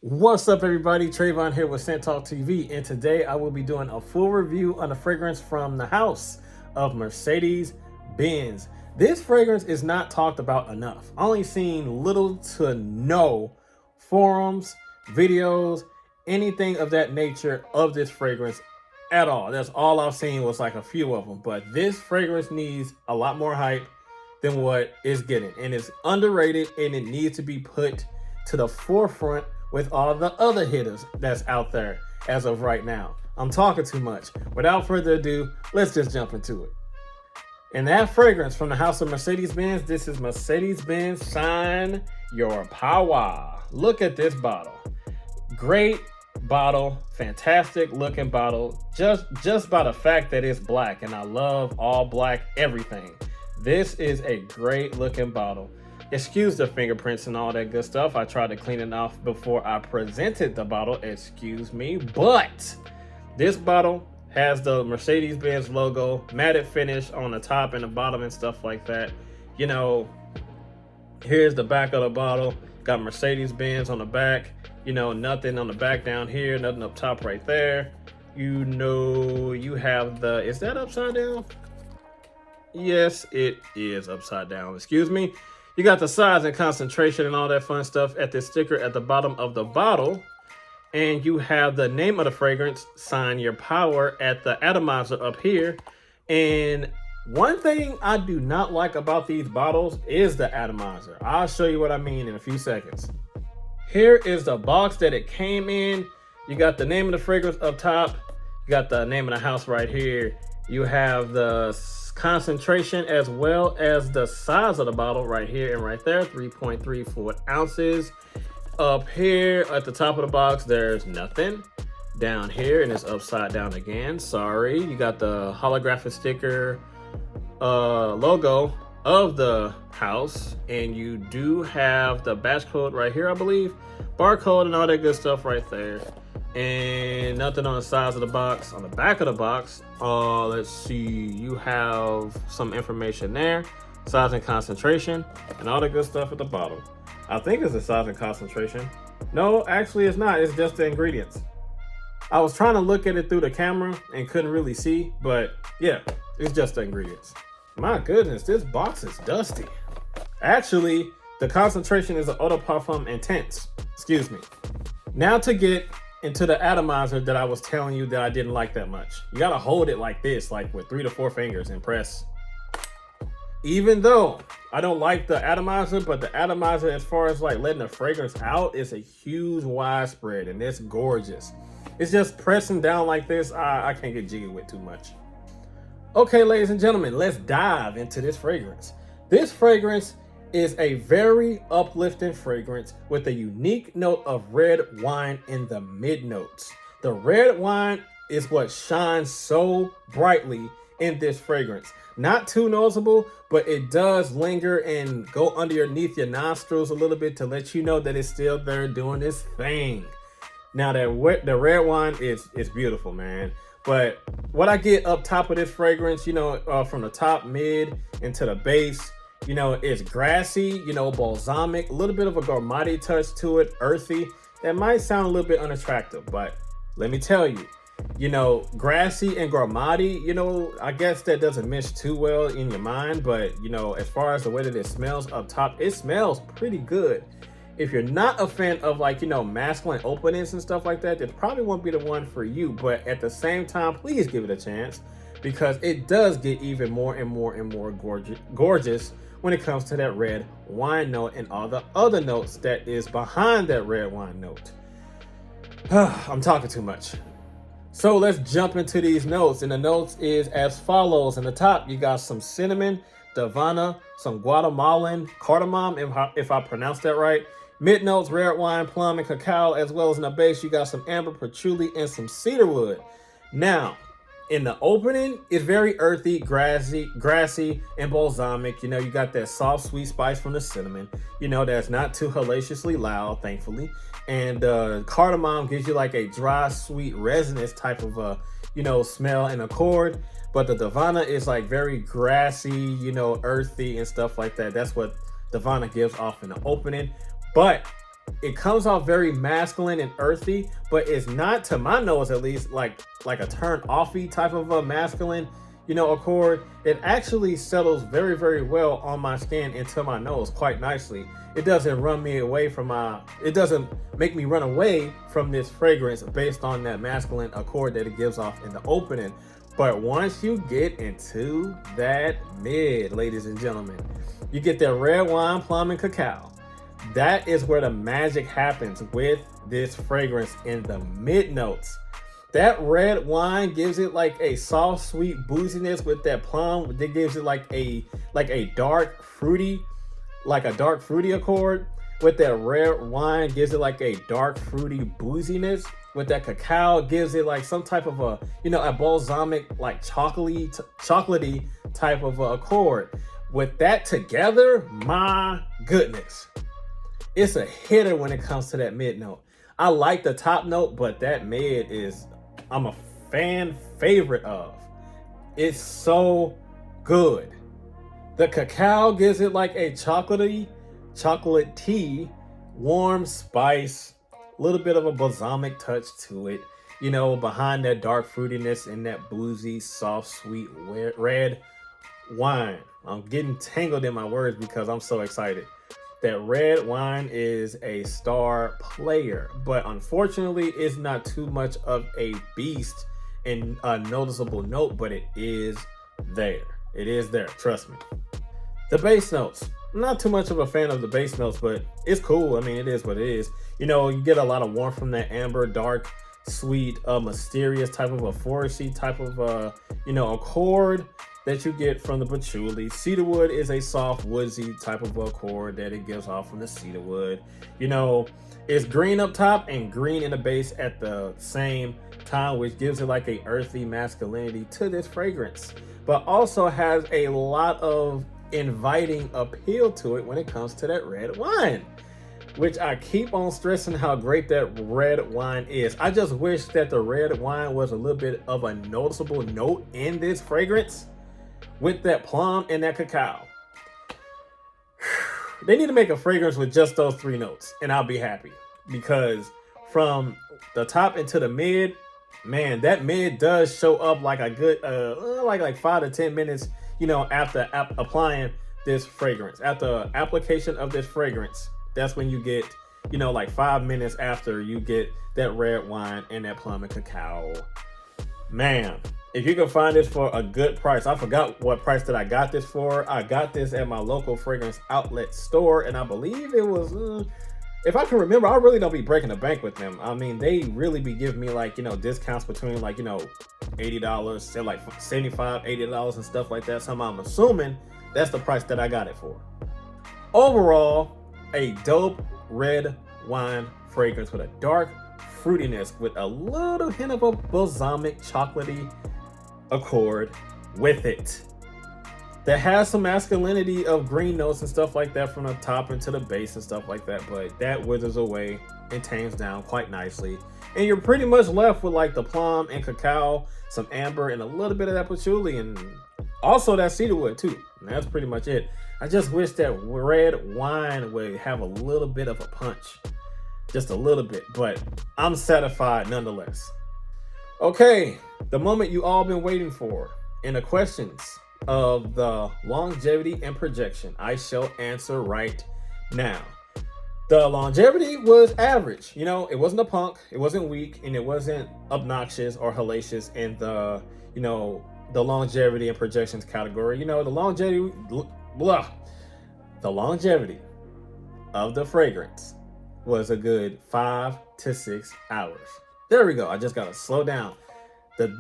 What's up, everybody? Trayvon here with Scent Talk TV, and today I will be doing a full review on a fragrance from the house of Mercedes Benz. This fragrance is not talked about enough. I only seen little to no forums, videos, anything of that nature of this fragrance at all. That's all I've seen was like a few of them, but this fragrance needs a lot more hype than what it's getting, and it's underrated, and it needs to be put to the forefront with all the other hitters that's out there as of right now. I'm talking too much. Without further ado, let's just jump into it. And that fragrance from the house of Mercedes-Benz, this is Mercedes-Benz Shine Your Power. Look at this bottle. Great bottle, fantastic looking bottle, just by the fact that it's black, and I love all black everything. This is a great looking bottle. Excuse the fingerprints and all that good stuff. I tried to clean it off before I presented the bottle, excuse me, but this bottle has the Mercedes-Benz logo, matte finish on the top and the bottom and stuff like that. You know, here's the back of the bottle, got Mercedes-Benz on the back, you know, nothing on the back down here, nothing up top right there. You know, you have the, is that upside down? Yes, it is upside down, excuse me. You got the size and concentration and all that fun stuff at the sticker at the bottom of the bottle. And you have the name of the fragrance, Shine Your Power, at the atomizer up here. And one thing I do not like about these bottles is the atomizer. I'll show you what I mean in a few seconds. Here is the box that it came in. You got the name of the fragrance up top. You got the name of the house right here. You have the concentration as well as the size of the bottle right here and right there, 3.34 ounces. Up here at the top of the box, there's nothing. Down here, and it's upside down again, sorry. You got the holographic sticker logo of the house, and you do have the batch code right here, I believe, barcode and all that good stuff right there. And nothing on the sides of the box. On the back of the box, let's see, you have some information there, size and concentration, and all the good stuff at the bottom. I think it's the size and concentration. No, actually it's not, it's just the ingredients. I was trying to look at it through the camera and couldn't really see, but yeah, it's just the ingredients. My goodness, this box is dusty. Actually, the concentration is an Eau de Parfum Intense, excuse me. Now to get into the atomizer that I was telling you that I didn't like that much. You gotta hold it like this, like with 3 to 4 fingers and press. Even though I don't like the atomizer, but the atomizer as far as like letting the fragrance out is a huge widespread, and it's gorgeous. It's just pressing down like this, I can't get jiggy with too much. Okay, ladies and gentlemen, let's dive into this fragrance. This fragrance is a very uplifting fragrance with a unique note of red wine in the mid notes. The red wine is what shines so brightly in this fragrance. Not too noticeable, but it does linger and go underneath your nostrils a little bit to let you know that it's still there doing its thing. Now that the red wine is beautiful, man. But what I get up top of this fragrance, you know, from the top, mid, into the base, you know, it's grassy, you know, balsamic, a little bit of a gourmety touch to it, earthy. That might sound a little bit unattractive, but let me tell you, you know, grassy and gourmety, you know, I guess that doesn't mesh too well in your mind, but, you know, as far as the way that it smells up top, it smells pretty good. If you're not a fan of, like, you know, masculine openings and stuff like that, this probably won't be the one for you, but at the same time, please give it a chance, because it does get even more and more and more gorgeous when it comes to that red wine note and all the other notes that is behind that red wine note. I'm talking too much. So let's jump into these notes, and the notes is as follows. In the top, you got some cinnamon, Davana, some Guatemalan cardamom, if I pronounced that right. Mid notes, red wine, plum, and cacao, as well as in the base, you got some amber, patchouli, and some cedarwood. Now, in the opening, it's very earthy, grassy, and balsamic. You know, you got that soft, sweet spice from the cinnamon. You know, that's not too hellaciously loud, thankfully. And cardamom gives you like a dry, sweet, resinous type of, you know, smell and accord. But the Davana is like very grassy, you know, earthy and stuff like that. That's what Davana gives off in the opening. But It comes off very masculine and earthy, but it's not, to my nose at least, like a turn offy type of a masculine, accord. It actually settles very, very well on my skin into my nose quite nicely. It doesn't it doesn't make me run away from this fragrance based on that masculine accord that it gives off in the opening. But once you get into that mid, ladies and gentlemen, you get that red wine, plum, and cacao. That is where the magic happens with this fragrance in the mid notes. That red wine gives it like a soft, sweet booziness with that plum. That gives it like a dark fruity, accord. With that red wine gives it like a dark fruity booziness. With that cacao gives it like some type of a balsamic, like chocolatey type of accord. With that together, my goodness, it's a hitter when it comes to that mid note. I like the top note, but that mid I'm a fan favorite of. It's so good. The cacao gives it like a chocolatey, warm spice, a little bit of a balsamic touch to it, behind that dark fruitiness and that boozy, soft, sweet red wine. I'm getting tangled in my words because I'm so excited. That red wine is a star player, but unfortunately it's not too much of a beast and a noticeable note, but it is there. It is there, trust me. The bass notes. I'm not too much of a fan of the bass notes, but it's cool. I mean, it is what it is. You get a lot of warmth from that amber, dark, sweet, mysterious type of a foresty type of accord that you get from the patchouli. Cedarwood is a soft, woodsy type of accord that it gives off from the cedarwood. It's green up top and green in the base at the same time, which gives it like a earthy masculinity to this fragrance, but also has a lot of inviting appeal to it when it comes to that red wine, which I keep on stressing how great that red wine is. I just wish that the red wine was a little bit of a noticeable note in this fragrance with that plum and that cacao. They need to make a fragrance with just those three notes and I'll be happy, because from the top into the mid, man, that mid does show up like a good like 5 to 10 minutes after applying this fragrance. After application of this fragrance, that's when you get like 5 minutes after you get that red wine and that plum and cacao. Man, if you can find this for a good price, I forgot what price that I got this for. I got this at my local fragrance outlet store, and I believe it was, if I can remember, I really don't be breaking the bank with them. I mean, they really be giving me like, discounts between like, $80, say like $75, $80 and stuff like that. So I'm assuming that's the price that I got it for. Overall, a dope red wine fragrance with a dark fruitiness with a little hint of a balsamic chocolatey accord with it, that has some masculinity of green notes and stuff like that from the top into the base and stuff like that, but that withers away and tames down quite nicely, and you're pretty much left with like the plum and cacao, some amber, and a little bit of that patchouli, and also that cedarwood too. And that's pretty much it. I just wish that red wine would have a little bit of a punch, just a little bit, but I'm satisfied nonetheless. Okay, the moment you all been waiting for, and the questions of the longevity and projection, I shall answer right now. The longevity was average. It wasn't a punk, it wasn't weak, and it wasn't obnoxious or hellacious in the longevity and projections category. The longevity of the fragrance was a good 5 to 6 hours. There we go. I just gotta slow down. The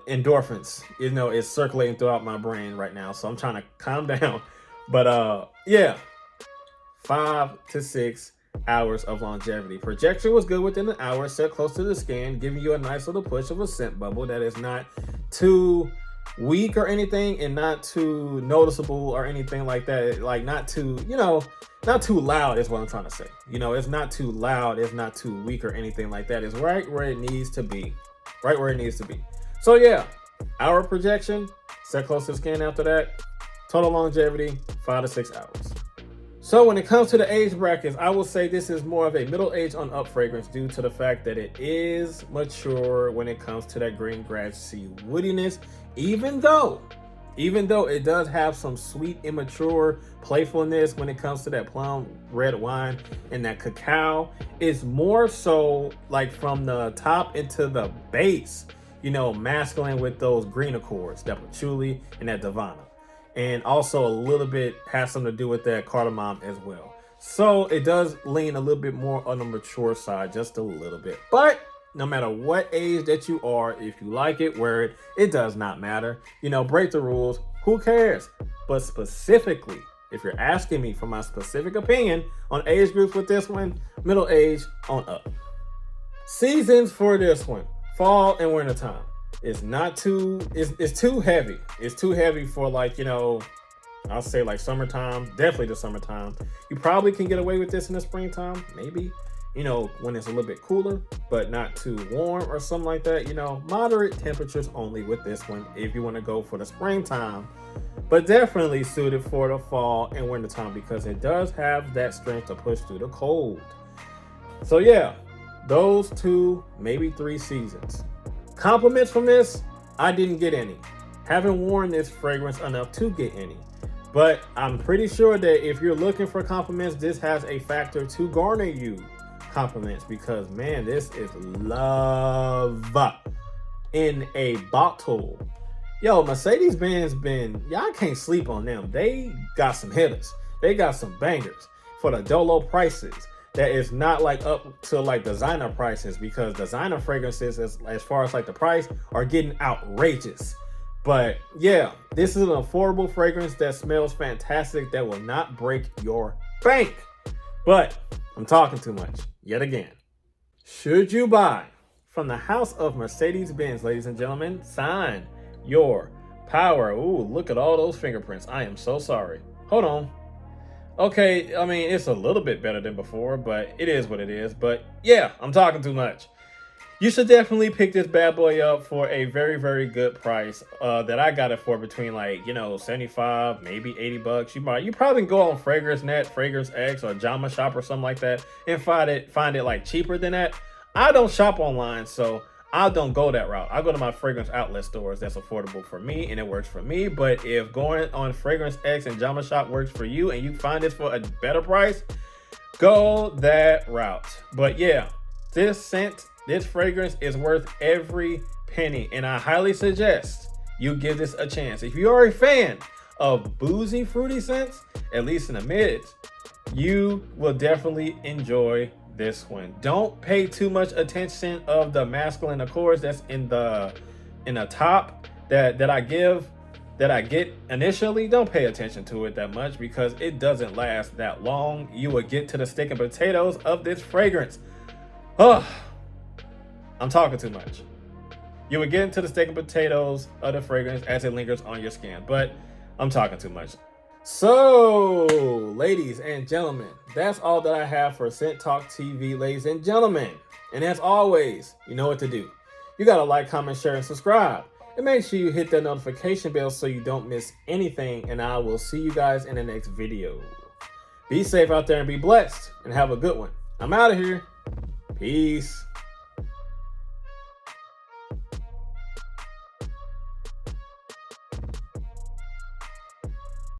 endorphins, is circulating throughout my brain right now, so I'm trying to calm down. But yeah, 5 to 6 hours of longevity. Projection was good within an hour, set close to the skin, giving you a nice little push of a scent bubble that is not too weak or anything, and not too noticeable or anything like that. Like not too loud is what I'm trying to say. It's not too loud, it's not too weak or anything like that. It's right where it needs to be. Right where it needs to be. So yeah, hour projection, set close to the skin after that. Total longevity, 5 to 6 hours. So when it comes to the age brackets, I will say this is more of a middle age on up fragrance due to the fact that it is mature when it comes to that green grassy woodiness, even though it does have some sweet, immature playfulness when it comes to that plum red wine and that cacao. It's more so like from the top into the base, you know, masculine with those green accords, that patchouli and that Divana. And also a little bit has something to do with that cardamom as well. So it does lean a little bit more on the mature side, just a little bit. But no matter what age that you are, if you like it, wear it. It does not matter. You know, break the rules. Who cares? But specifically, if you're asking me for my specific opinion on age groups with this one, middle age on up. Seasons for this one, fall and winter time. It's not too, it's too heavy. It's too heavy for, like, you know, I'll say like summertime, definitely the summertime. You probably can get away with this in the springtime, maybe, you know, when it's a little bit cooler, but not too warm or something like that. You know, moderate temperatures only with this one if you want to go for the springtime, but definitely suited for the fall and winter time because it does have that strength to push through the cold. So yeah, those 2, maybe 3 seasons. Compliments from this, I didn't get any. Haven't worn this fragrance enough to get any. But I'm pretty sure that if you're looking for compliments, this has a factor to garner you compliments because, man, this is love in a bottle. Yo, Mercedes-Benz y'all can't sleep on them. They got some hitters. They got some bangers for the Dolo prices. That is not like up to like designer prices because designer fragrances as far as like the price are getting outrageous. But yeah, this is an affordable fragrance that smells fantastic that will not break your bank. But I'm talking too much yet again. Should you buy from the house of Mercedes-Benz, ladies and gentlemen? Sign your power. Ooh, look at all those fingerprints. I am so sorry. Hold on. Okay, I mean, it's a little bit better than before, but it is what it is. But yeah, I'm talking too much. You should definitely pick this bad boy up for a very, very good price that I got it for between, like, you know, 75, maybe 80 bucks. You probably can go on Fragrance Net, Fragrance X, or Jama Shop or something like that and find it like cheaper than that. I don't shop online, so I don't go that route. I go to my fragrance outlet stores that's affordable for me and it works for me. But if going on Fragrance X and Jama Shop works for you and you find this for a better price, go that route. But yeah, this fragrance is worth every penny, and I highly suggest you give this a chance. If you are a fan of boozy, fruity scents, at least in the mids, you will definitely enjoy this one. Don't pay too much attention of the masculine accords that's in the top that I get initially. Don't pay attention to it that much because it doesn't last that long. You will get to the steak and potatoes of this fragrance. Oh, I'm talking too much. You would get into the steak and potatoes of the fragrance as it lingers on your skin, but I'm talking too much. So, ladies and gentlemen, that's all that I have for Scent Talk TV, ladies and gentlemen. And as always, you know what to do. You gotta like, comment, share, and subscribe. And make sure you hit that notification bell so you don't miss anything. And I will see you guys in the next video. Be safe out there and be blessed. And have a good one. I'm out of here. Peace.